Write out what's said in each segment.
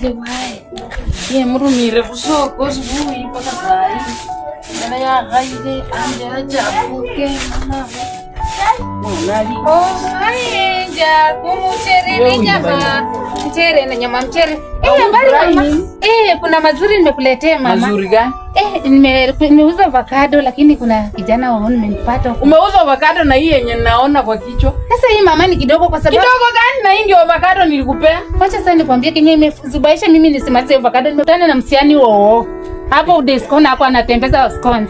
Ende wae. Ye murumire kusoko asubuhi mpaka saa hii. Ana ya gaide ande ajabuke mama. Nani? Haija kumuchere ni nyama. Mchere na nyama mchere. Habari mama. Kuna mazuri nimekuletea mama. Mazuri gani? Nimeuza avocado lakini kuna kijana waone nimempata. Umeuza avocado na hii yenye naona kwa kichwa. Sasa hii mama ni kidogo kwa sababu. Kidogo gani na hii ndio avocado nilikupea? Acha sasa nikwambie kenye imezubaisha mimi nisimalize avocado. Nimekutana na msiani wao. Hapo udiscount hapo anatembeza scones.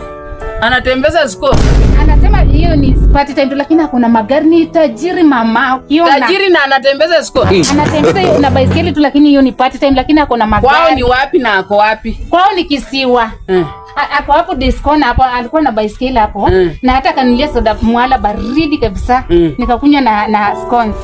Anatembeza scones. Anasema hiyo ni party time lakini hakuna magari, ni tajiri mama. Ukiona tajiri na anatembeza scones. Anatembeza hiyo na baiskeli tu lakini hiyo ni party time lakini hakuna magari. Kwao ni wapi na ako wapi? Kwao ni Kisiwa. Hapo hapo discount hapo alikuwa na baiskeli hapo na hata kanilia soda mwala baridi kabisa nikakunywa na scones.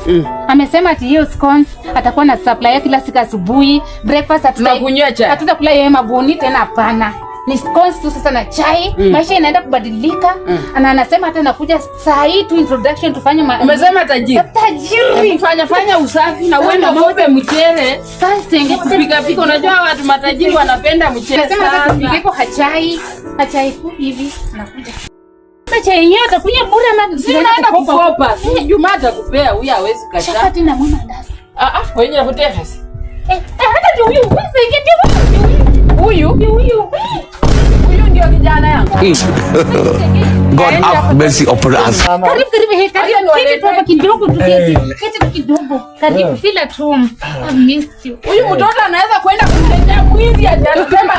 Amesema ati hiyo scones atakuwa na supply kila siku asubuhi, breakfast tutakunywa chai. Hatutakula yeye mabuni tena hapana. Ni scones tu sasa na chai. Maisha inaenda kubadilika. Anasema hata nakuja saa hii tu introduction tufanye umesema tajiri. Tajiri. Fanya usafi na uende ng'ombe mchere. Sasa inge kupika pika unajua watu matajiri wanapenda mchere. Anasema hata kupika hachai fupi hivi nakuja. Sasa chai yenyewe atakunywa bure ama sinaenda kukopa. Juma atakupea huyu hawezi kataa. Chapati na mwana ndasi. Wenye nakuteka sasa. Hata ndio huyu. Huyu ndio kijana yangu. God have mercy upon us. Karibu kidogo tuketi kidogo. Karibu feel at home. I miss you. Huyu mtoto anaweza kwenda kumletea mwizi aje anasema.